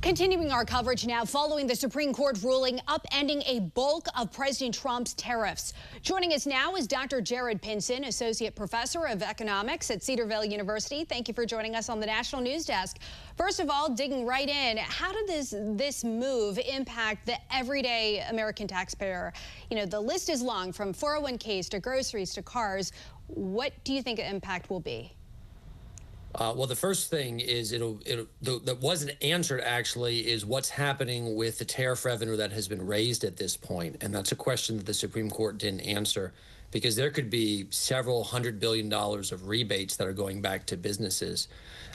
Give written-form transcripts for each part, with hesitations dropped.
Continuing our coverage now, following the Supreme Court ruling upending a bulk of President Trump's tariffs. Joining us now is Dr. Jared Pinson, Associate Professor of Economics at Cedarville University. Thank you for joining us on the National News Desk. First of all, digging right in, how did this move impact the everyday American taxpayer? You know, the list is long, from 401ks to groceries to cars. What do you think the impact will be? Well, the first thing is that wasn't answered actually is what's happening with the tariff revenue that has been raised at this point. And that's a question that the Supreme Court didn't answer, because there could be several $100 billion of rebates that are going back to businesses.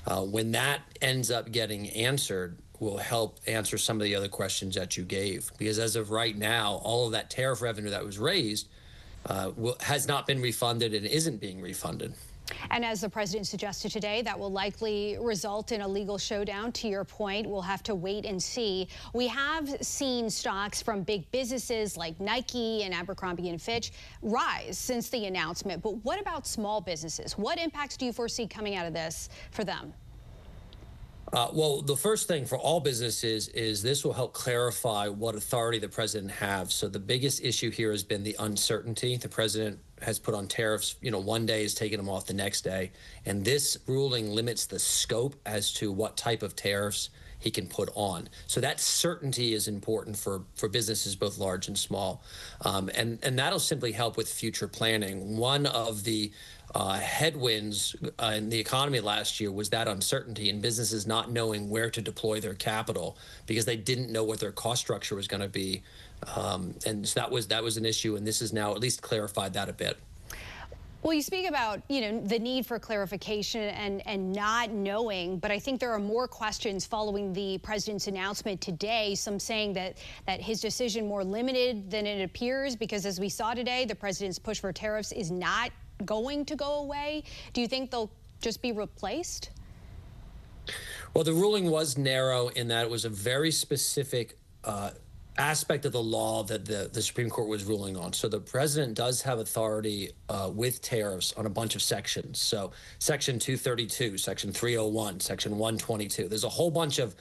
When that ends up getting answered, will help answer some of the other questions that you gave. Because as of right now, all of that tariff revenue that was raised has not been refunded and isn't being refunded. And as the president suggested today, that will likely result in a legal showdown. To your point, we'll have to wait and see. We have seen stocks from big businesses like Nike and Abercrombie and Fitch rise since the announcement. But what about small businesses? What impacts do you foresee coming out of this for them? Well, the first thing for all businesses is this will help clarify what authority the president has. So the biggest issue here has been the uncertainty. The president has put on tariffs, one day is taking them off the next day. And this ruling limits the scope as to what type of tariffs he can put on. So that certainty is important for businesses, both large and small. And that'll simply help with future planning. One of the headwinds in the economy last year was that uncertainty and businesses not knowing where to deploy their capital because they didn't know what their cost structure was going to be. And so that was an issue, and this has now at least clarified that a bit. Well, you speak about, the need for clarification and not knowing, but I think there are more questions following the president's announcement today, some saying that his decision more limited than it appears, because as we saw today, the president's push for tariffs is not going to go away. Do you think they'll just be replaced? Well, the ruling was narrow in that it was a very specific aspect of the law that the Supreme Court was ruling on. So the president does have authority with tariffs on a bunch of sections. So Section 232, Section 301, Section 122. There's a whole bunch of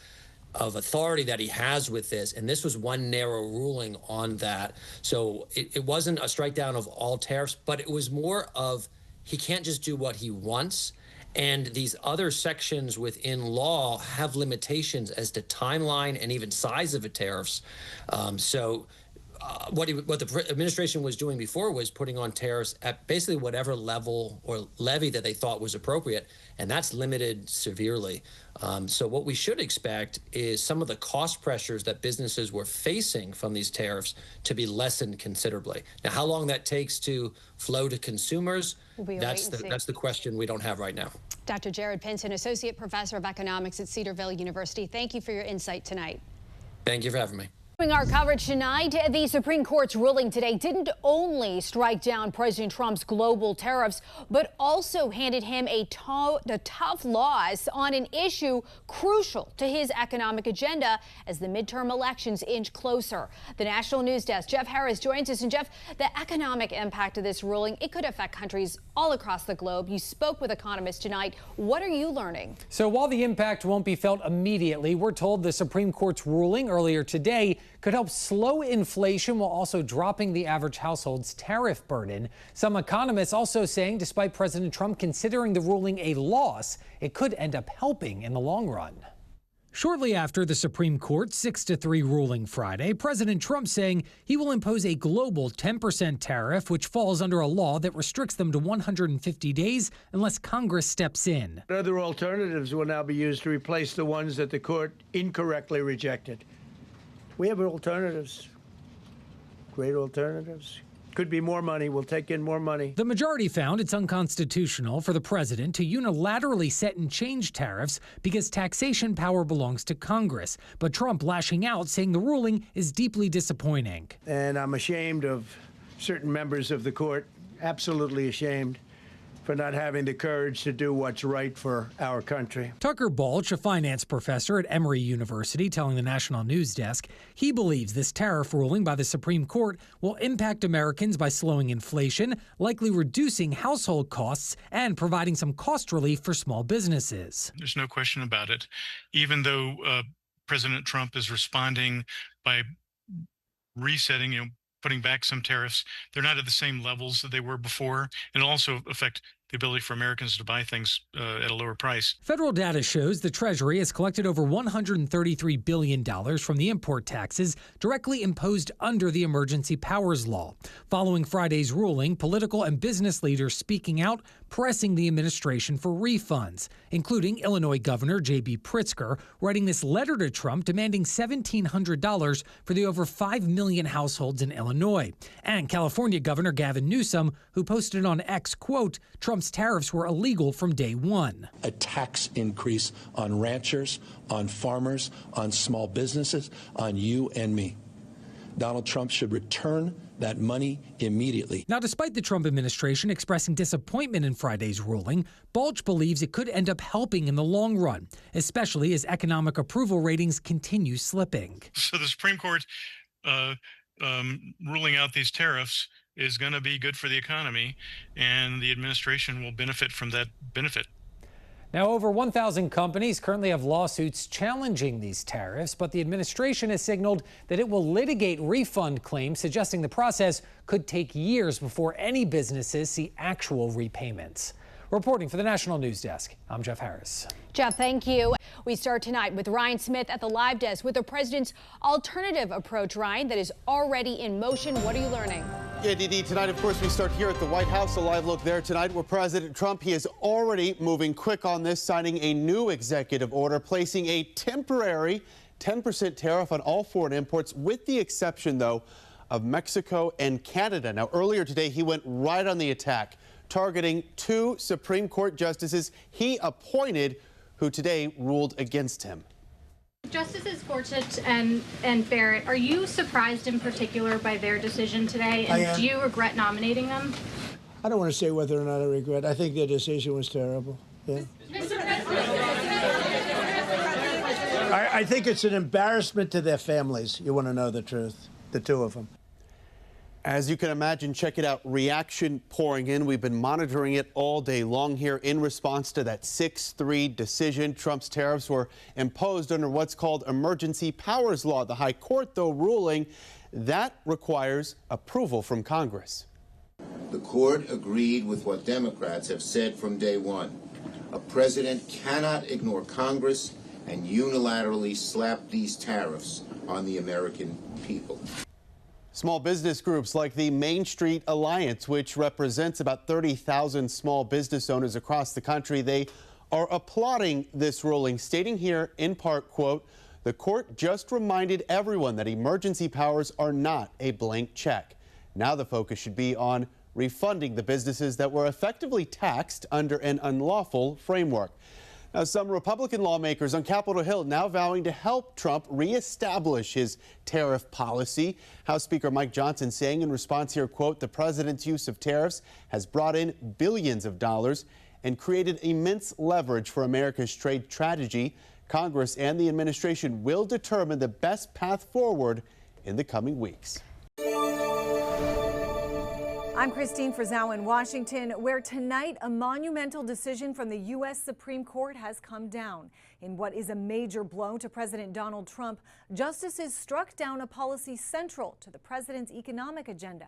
authority that he has with this, and this was one narrow ruling on that. So it wasn't a strike down of all tariffs, but it was more of he can't just do what he wants. And these other sections within law have limitations as to timeline and even size of the tariffs. What the administration was doing before was putting on tariffs at basically whatever level or levy that they thought was appropriate, and that's limited severely. So what we should expect is some of the cost pressures that businesses were facing from these tariffs to be lessened considerably. Now, how long that takes to flow to consumers, that's the question we don't have right now. Dr. Jared Pinson, Associate Professor of Economics at Cedarville University, thank you for your insight tonight. Thank you for having me. Our coverage tonight, the Supreme Court's ruling today didn't only strike down President Trump's global tariffs, but also handed him a tough loss on an issue crucial to his economic agenda as the midterm elections inch closer. The National News Desk, Jeff Harris joins us. And Jeff, the economic impact of this ruling, it could affect countries all across the globe. You spoke with economists tonight. What are you learning? So while the impact won't be felt immediately, we're told the Supreme Court's ruling earlier today could help slow inflation while also dropping the average household's tariff burden. Some economists also saying despite President Trump considering the ruling a loss, it could end up helping in the long run. Shortly after the Supreme Court 6-3 ruling Friday, President Trump saying he will impose a global 10% tariff, which falls under a law that restricts them to 150 days unless Congress steps in. Other alternatives will now be used to replace the ones that the court incorrectly rejected. We have alternatives, great alternatives. Could be more money. We'll take in more money. The majority found it's unconstitutional for the president to unilaterally set and change tariffs because taxation power belongs to Congress. But Trump lashing out, saying the ruling is deeply disappointing. And I'm ashamed of certain members of the court, absolutely ashamed, for not having the courage to do what's right for our country. Tucker Balch, a finance professor at Emory University, telling the National News Desk he believes this tariff ruling by the Supreme Court will impact Americans by slowing inflation, likely reducing household costs, and providing some cost relief for small businesses. There's no question about it. Even though President Trump is responding by resetting, putting back some tariffs. They're not at the same levels that they were before, and it'll also affect the ability for Americans to buy things at a lower price. Federal data shows the Treasury has collected over $133 billion from the import taxes directly imposed under the Emergency Powers Law. Following Friday's ruling, political and business leaders speaking out, pressing the administration for refunds, including Illinois Governor J.B. Pritzker writing this letter to Trump demanding $1,700 for the over 5 million households in Illinois. And California Governor Gavin Newsom, who posted on X, quote, Trump's tariffs were illegal from day one. A tax increase on ranchers, on farmers, on small businesses, on you and me. Donald Trump should return that money immediately. Now, despite the Trump administration expressing disappointment in Friday's ruling, Balch believes it could end up helping in the long run, especially as economic approval ratings continue slipping. So the Supreme Court ruling out these tariffs is going to be good for the economy, and the administration will benefit from that benefit. Now, over 1,000 companies currently have lawsuits challenging these tariffs, but the administration has signaled that it will litigate refund claims, suggesting the process could take years before any businesses see actual repayments. Reporting for the National News Desk, I'm Jeff Harris. Jeff, thank you. We start tonight with Ryan Smith at the Live Desk with the president's alternative approach, Ryan, that is already in motion. What are you learning? Yeah, Dee, tonight, of course, we start here at the White House. A live look there tonight where President Trump, he is already moving quick on this, signing a new executive order, placing a temporary 10% tariff on all foreign imports, with the exception, though, of Mexico and Canada. Now, earlier today, he went right on the attack, targeting 2 Supreme Court justices he appointed who today ruled against him. Justices Gorsuch and Barrett, are you surprised in particular by their decision today? And do you regret nominating them? I don't want to say whether or not I regret. I think their decision was terrible. Yeah. I think it's an embarrassment to their families. You want to know the truth, the 2 of them. As you can imagine, check it out, reaction pouring in. We've been monitoring it all day long here in response to that 6-3 decision. Trump's tariffs were imposed under what's called Emergency Powers Law. The High Court, though, ruling that requires approval from Congress. The court agreed with what Democrats have said from day one. A president cannot ignore Congress and unilaterally slap these tariffs on the American people. Small business groups like the Main Street Alliance, which represents about 30,000 small business owners across the country, they are applauding this ruling, stating here in part, quote, the court just reminded everyone that emergency powers are not a blank check. Now the focus should be on refunding the businesses that were effectively taxed under an unlawful framework. Now, some Republican lawmakers on Capitol Hill now vowing to help Trump reestablish his tariff policy. House Speaker Mike Johnson saying in response here, quote, the president's use of tariffs has brought in billions of dollars and created immense leverage for America's trade strategy. Congress and the administration will determine the best path forward in the coming weeks. I'm Christine Frizzau in Washington, where tonight a monumental decision from the U.S. Supreme Court has come down. In what is a major blow to President Donald Trump, justices struck down a policy central to the president's economic agenda: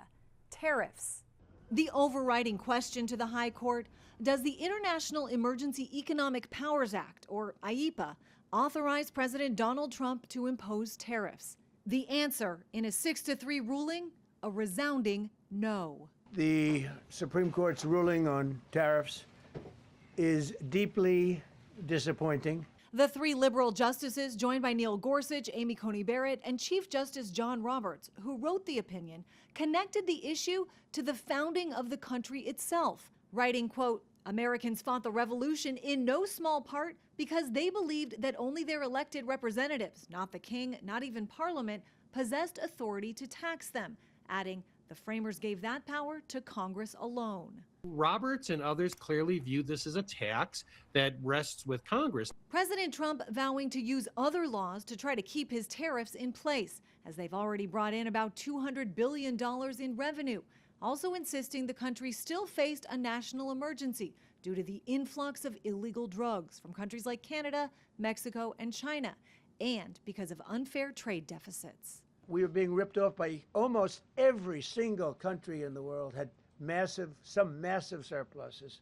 tariffs. The overriding question to the High Court: does the International Emergency Economic Powers Act, or IEPA, authorize President Donald Trump to impose tariffs? The answer, in a 6-3 ruling, a resounding no. The Supreme Court's ruling on tariffs is deeply disappointing. The 3 liberal justices, joined by Neil Gorsuch, Amy Coney Barrett, and Chief Justice John Roberts, who wrote the opinion, connected the issue to the founding of the country itself, writing, quote, Americans fought the revolution in no small part because they believed that only their elected representatives, not the king, not even Parliament, possessed authority to tax them, adding, the framers gave that power to Congress alone. Roberts and others clearly view this as a tax that rests with Congress. President Trump vowing to use other laws to try to keep his tariffs in place, as they've already brought in about $200 billion in revenue, also insisting the country still faced a national emergency due to the influx of illegal drugs from countries like Canada, Mexico, and China, and because of unfair trade deficits. We were being ripped off by almost every single country in the world, had some massive surpluses.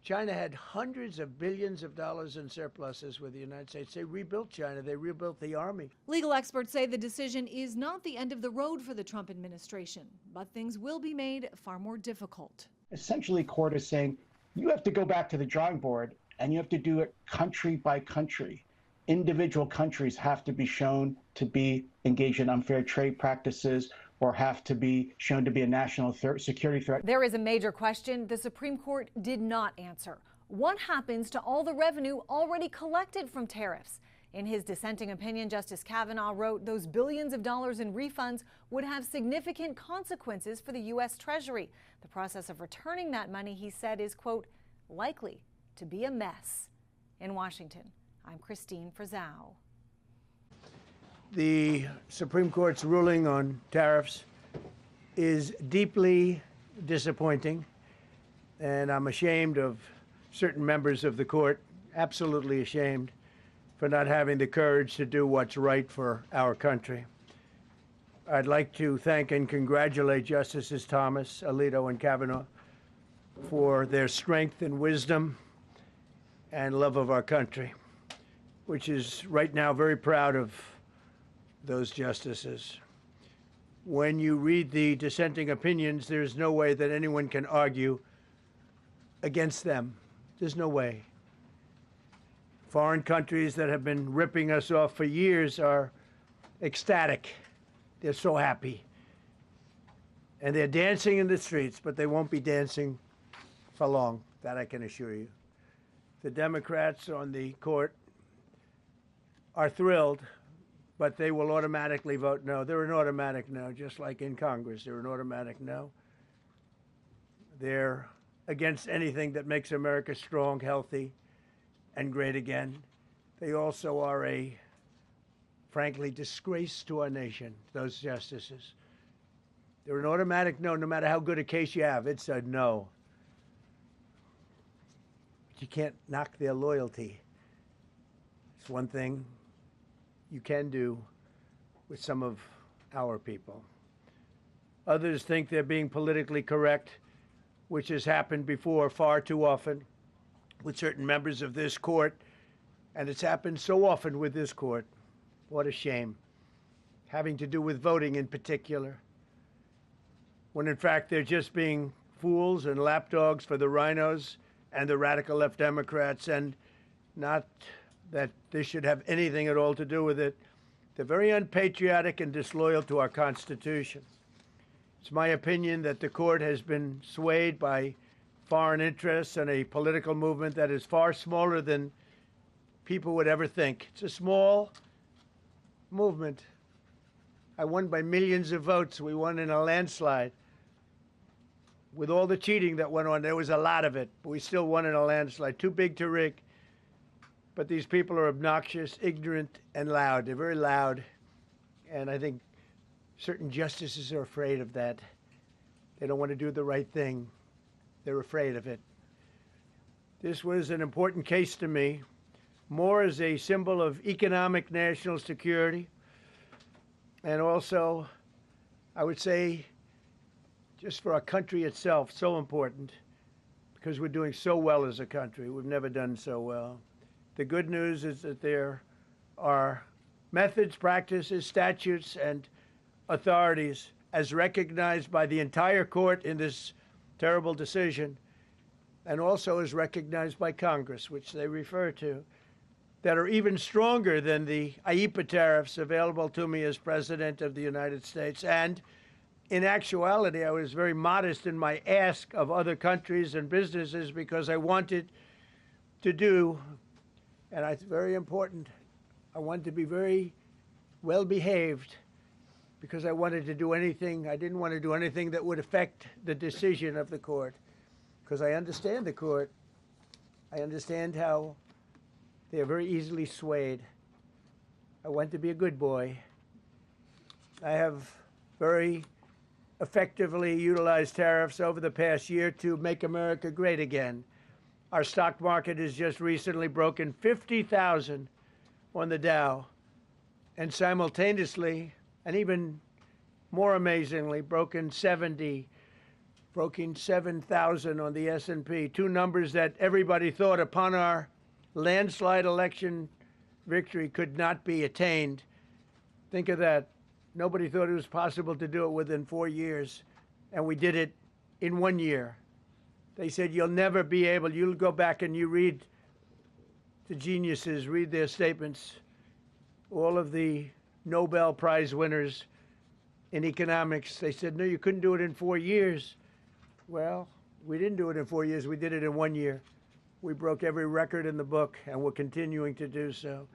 China had hundreds of billions of dollars in surpluses with the United States. They rebuilt China. They rebuilt the army. Legal experts say the decision is not the end of the road for the Trump administration, but things will be made far more difficult. Essentially, court is saying you have to go back to the drawing board and you have to do it country by country. Individual countries have to be shown to be engaged in unfair trade practices or have to be shown to be a national security threat. There is a major question the Supreme Court did not answer. What happens to all the revenue already collected from tariffs? In his dissenting opinion, Justice Kavanaugh wrote those billions of dollars in refunds would have significant consequences for the U.S. Treasury. The process of returning that money, he said, is, quote, likely to be a mess. In Washington, I'm Christine Frizzau. The Supreme Court's ruling on tariffs is deeply disappointing, and I'm ashamed of certain members of the court, absolutely ashamed, for not having the courage to do what's right for our country. I'd like to thank and congratulate Justices Thomas, Alito, and Kavanaugh for their strength and wisdom and love of our country, which is right now very proud of those justices. When you read the dissenting opinions, there's no way that anyone can argue against them. There's no way. Foreign countries that have been ripping us off for years are ecstatic. They're so happy. And they're dancing in the streets, but they won't be dancing for long, that I can assure you. The Democrats on the court are thrilled, but they will automatically vote no. They're an automatic no, just like in Congress. They're an automatic no. They're against anything that makes America strong, healthy, and great again. They also are a, frankly, disgrace to our nation, those justices. They're an automatic no, no matter how good a case you have. It's a no. But you can't knock their loyalty. It's one thing you can do with some of our people. Others think they're being politically correct, which has happened before far too often with certain members of this court, and it's happened so often with this court. What a shame. Having to do with voting in particular, when in fact they're just being fools and lapdogs for the rhinos and the radical left Democrats, and not that this should have anything at all to do with it. They're very unpatriotic and disloyal to our Constitution. It's my opinion that the court has been swayed by foreign interests and a political movement that is far smaller than people would ever think. It's a small movement. I won by millions of votes. We won in a landslide. With all the cheating that went on, there was a lot of it, but we still won in a landslide. Too big to rig. But these people are obnoxious, ignorant, and loud. They're very loud, and I think certain justices are afraid of that. They don't want to do the right thing. They're afraid of it. This was an important case to me, more as a symbol of economic national security, and also, I would say, just for our country itself, so important, because we're doing so well as a country. We've never done so well. The good news is that there are methods, practices, statutes, and authorities, as recognized by the entire court in this terrible decision, and also as recognized by Congress, which they refer to, that are even stronger than the IEEPA tariffs available to me as President of the United States. And in actuality, I was very modest in my ask of other countries and businesses because I wanted to do, and it's very important, I wanted to be very well behaved because I wanted to do anything, I didn't want to do anything that would affect the decision of the court, because I understand the court. I understand how they are very easily swayed. I want to be a good boy. I have very effectively utilized tariffs over the past year to make America great again. Our stock market has just recently broken 50,000 on the Dow, and simultaneously, and even more amazingly, broken 7,000 on the S&P, two numbers that everybody thought upon our landslide election victory could not be attained. Think of that. Nobody thought it was possible to do it within 4 years, and we did it in 1 year. They said, you'll never be able, you'll go back and you read the geniuses, read their statements, all of the Nobel Prize winners in economics. They said, no, you couldn't do it in 4 years. Well, we didn't do it in 4 years. We did it in 1 year. We broke every record in the book, and we're continuing to do so.